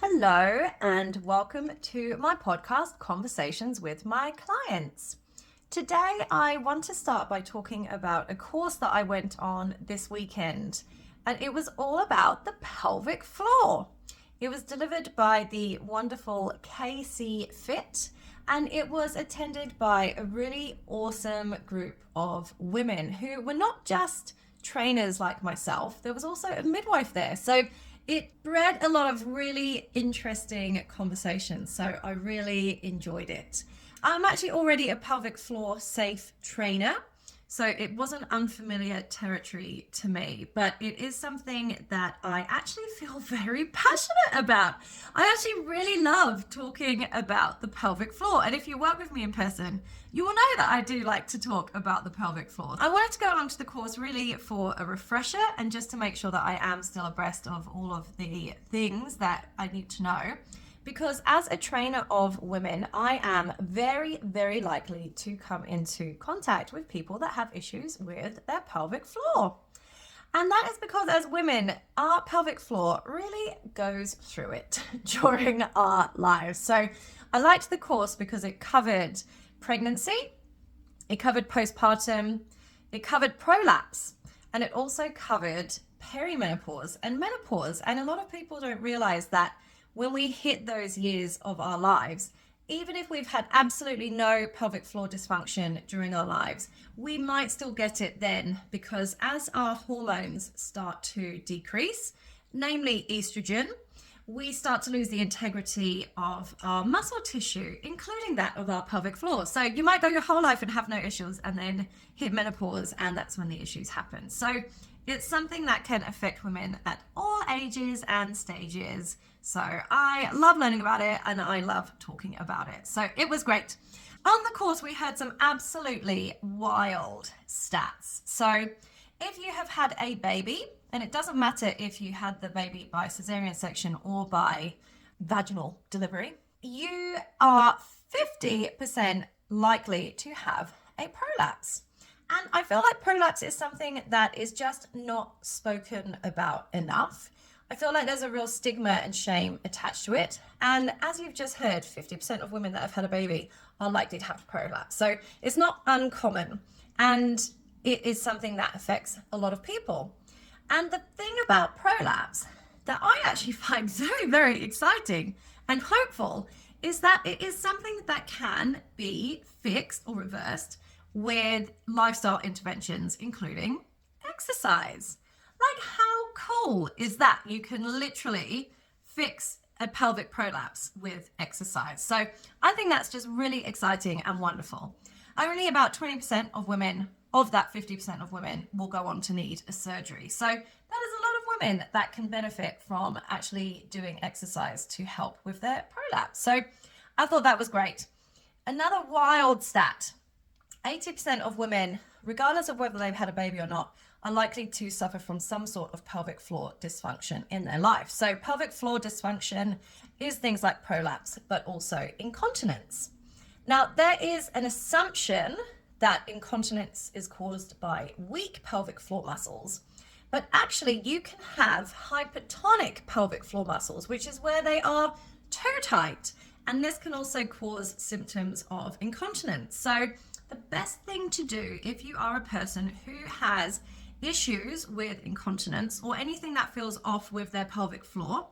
Hello and welcome to my podcast, Conversations with My Clients. Today, I want to start by talking about a course that I went on this weekend, and it was all about the pelvic floor. It was delivered by the wonderful KC Fit, and it was attended by a really awesome group of women who were not just trainers like myself. There was also a midwife there. So it bred a lot of really interesting conversations, so I really enjoyed it. I'm actually already a pelvic floor safe trainer, so it wasn't unfamiliar territory to me, but it is something that I actually feel very passionate about. I actually really love talking about the pelvic floor, and if you work with me in person, you will know that I do like to talk about the pelvic floor. I wanted to go onto the course really for a refresher and just to make sure that I am still abreast of all of the things that I need to know. Because as a trainer of women, I am very, very likely to come into contact with people that have issues with their pelvic floor. And that is because as women, our pelvic floor really goes through it during our lives. So I liked the course because it covered pregnancy, it covered postpartum, it covered prolapse, and it also covered perimenopause and menopause. And a lot of people don't realize that when we hit those years of our lives, even if we've had absolutely no pelvic floor dysfunction during our lives, we might still get it then, because as our hormones start to decrease, namely estrogen, we start to lose the integrity of our muscle tissue, including that of our pelvic floor. So you might go your whole life and have no issues and then hit menopause, and that's when the issues happen. So it's something that can affect women at all ages and stages. So I love learning about it and I love talking about it. So it was great. On the course, we had some absolutely wild stats. So if you have had a baby, and it doesn't matter if you had the baby by cesarean section or by vaginal delivery, you are 50% likely to have a prolapse. And I feel like prolapse is something that is just not spoken about enough. I feel like there's a real stigma and shame attached to it. And as you've just heard, 50% of women that have had a baby are likely to have prolapse. So it's not uncommon. And it is something that affects a lot of people. And the thing about prolapse that I actually find very, very exciting and hopeful is that it is something that can be fixed or reversed with lifestyle interventions, including exercise. Like, how cool is that? You can literally fix a pelvic prolapse with exercise. So I think that's just really exciting and wonderful. Only about 20% of women, of that 50% of women, will go on to need a surgery. So that is a lot of women that can benefit from actually doing exercise to help with their prolapse. So I thought that was great. Another wild stat: 80% of women, regardless of whether they've had a baby or not, are likely to suffer from some sort of pelvic floor dysfunction in their life. So pelvic floor dysfunction is things like prolapse, but also incontinence. Now, there is an assumption that incontinence is caused by weak pelvic floor muscles, but actually you can have hypertonic pelvic floor muscles, which is where they are too tight. And this can also cause symptoms of incontinence. So the best thing to do if you are a person who has issues with incontinence or anything that feels off with their pelvic floor,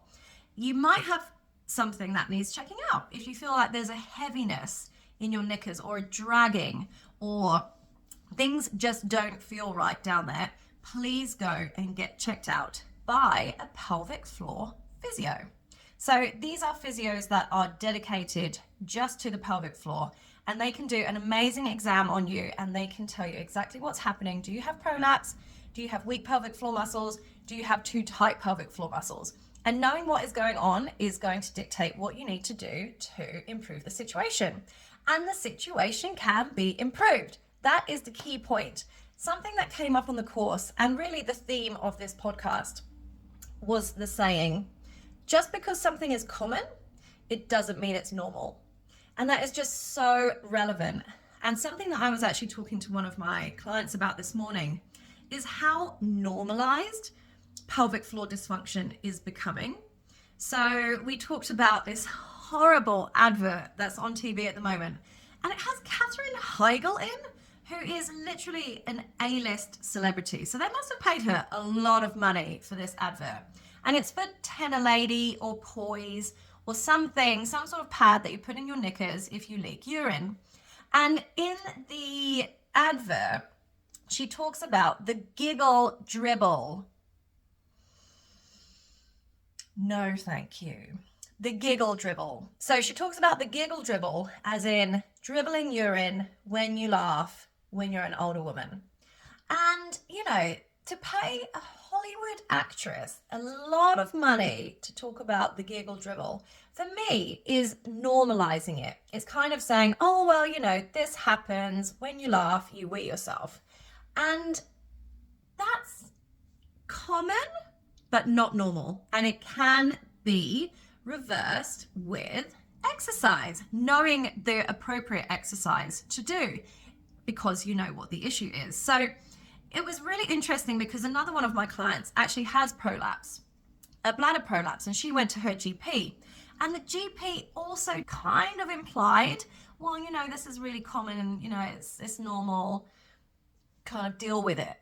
you might have something that needs checking out. If you feel like there's a heaviness in your knickers or a dragging or things just don't feel right down there, please go and get checked out by a pelvic floor physio. So these are physios that are dedicated just to the pelvic floor, and they can do an amazing exam on you and they can tell you exactly what's happening. Do you have prolapse? Do you have weak pelvic floor muscles? Do you have too tight pelvic floor muscles? And knowing what is going on is going to dictate what you need to do to improve the situation. And the situation can be improved. That is the key point. Something that came up on the course, and really the theme of this podcast, was the saying, just because something is common, it doesn't mean it's normal. And that is just so relevant. And something that I was actually talking to one of my clients about this morning is how normalized pelvic floor dysfunction is becoming. So we talked about this horrible advert that's on TV at the moment, and it has Katherine Heigl in, who is literally an A-list celebrity. So they must have paid her a lot of money for this advert. And it's for Tenor Lady or Poise or something, some sort of pad that you put in your knickers if you leak urine. And in the advert, she talks about the giggle dribble. No, thank you. The giggle dribble. So she talks about the giggle dribble as in dribbling urine when you laugh when you're an older woman. And, to pay a Hollywood actress a lot of money to talk about the giggle dribble, for me, is normalizing it. It's kind of saying, oh, well, this happens. When you laugh, you wee yourself. And that's common, but not normal. And it can be reversed with exercise, knowing the appropriate exercise to do because you know what the issue is. So it was really interesting because another one of my clients actually has prolapse, a bladder prolapse, and she went to her GP. And the GP also kind of implied, well, this is really common and, it's normal, kind of deal with it.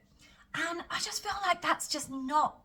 And I just feel like that's just not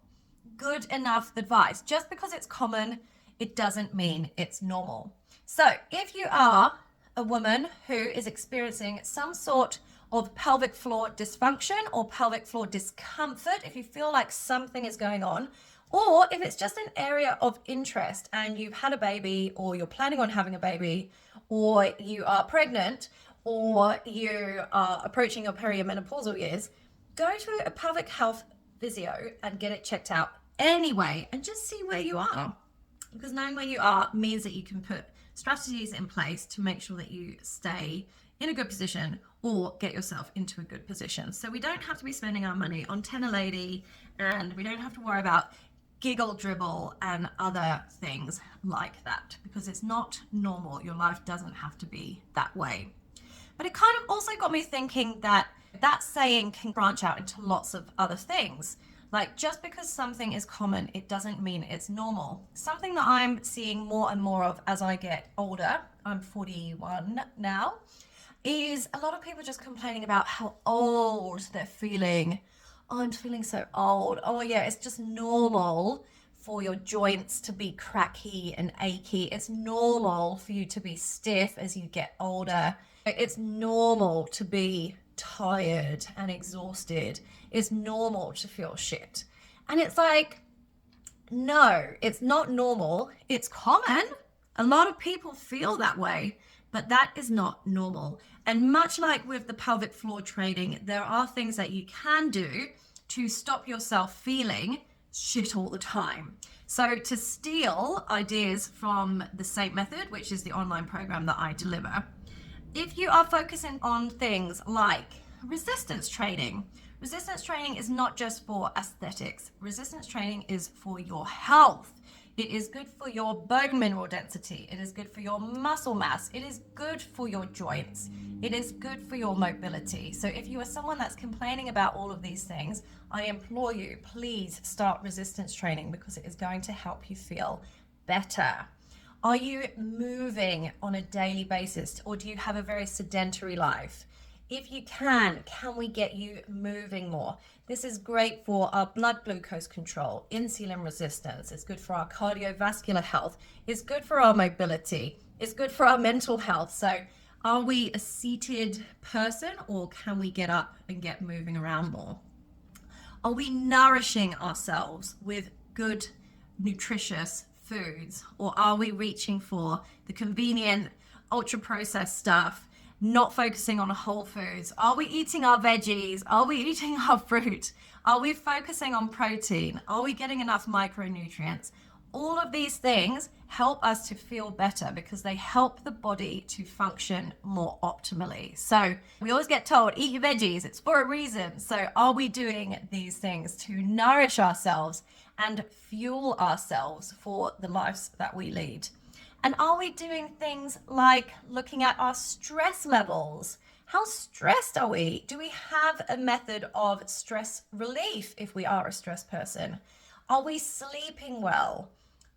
good enough advice. Just because it's common, it doesn't mean it's normal. So if you are a woman who is experiencing some sort of pelvic floor dysfunction or pelvic floor discomfort, if you feel like something is going on, or if it's just an area of interest and you've had a baby or you're planning on having a baby, or you are pregnant, or you are approaching your perimenopausal years, go to a pelvic health physio and get it checked out anyway and just see where you are. Because knowing where you are means that you can put strategies in place to make sure that you stay in a good position or get yourself into a good position. So we don't have to be spending our money on Tenor Lady, and we don't have to worry about giggle dribble and other things like that, because it's not normal. Your life doesn't have to be that way. But it kind of also got me thinking that that saying can branch out into lots of other things. Like, just because something is common, it doesn't mean it's normal. Something that I'm seeing more and more of as I get older, I'm 41 now, is a lot of people just complaining about how old they're feeling. Oh, I'm feeling so old. Oh yeah, it's just normal for your joints to be cracky and achy. It's normal for you to be stiff as you get older. It's normal to be tired and exhausted. It's normal to feel shit. And it's like, no, it's not normal. It's common. A lot of people feel that way, but that is not normal. And much like with the pelvic floor training, there are things that you can do to stop yourself feeling shit all the time. So to steal ideas from the SAINT method, which is the online program that I deliver, if you are focusing on things like resistance training is not just for aesthetics. Resistance training is for your health. It is good for your bone mineral density. It is good for your muscle mass. It is good for your joints. It is good for your mobility. So if you are someone that's complaining about all of these things, I implore you, please start resistance training, because it is going to help you feel better. Are you moving on a daily basis, or do you have a very sedentary life? If you can we get you moving more? This is great for our blood glucose control, insulin resistance. It's good for our cardiovascular health. It's good for our mobility. It's good for our mental health. So are we a seated person, or can we get up and get moving around more? Are we nourishing ourselves with good, nutritious foods, or are we reaching for the convenient, ultra-processed stuff, not focusing on whole foods? Are we eating our veggies? Are we eating our fruit? Are we focusing on protein? Are we getting enough micronutrients? All of these things help us to feel better because they help the body to function more optimally. So we always get told, eat your veggies, it's for a reason. So are we doing these things to nourish ourselves and fuel ourselves for the lives that we lead? And are we doing things like looking at our stress levels? How stressed are we? Do we have a method of stress relief if we are a stressed person? Are we sleeping well?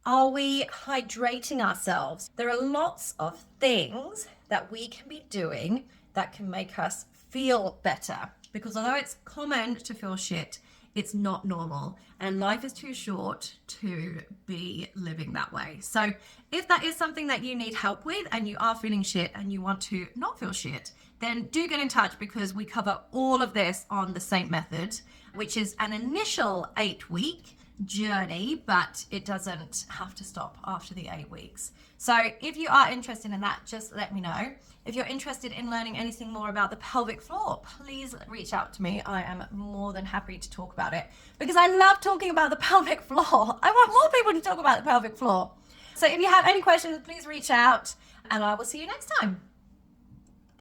Are we hydrating ourselves? There are lots of things that we can be doing that can make us feel better, because although it's common to feel shit, it's not normal, and life is too short to be living that way. So if that is something that you need help with and you are feeling shit and you want to not feel shit, then do get in touch, because we cover all of this on the Saint method, which is an initial 8-week journey, but it doesn't have to stop after the 8 weeks. So if you are interested in that, just let me know. If you're interested in learning anything more about the pelvic floor, please reach out to me. I am more than happy to talk about it, because I love talking about the pelvic floor. I want more people to talk about the pelvic floor. So if you have any questions, please reach out, and I will see you next time.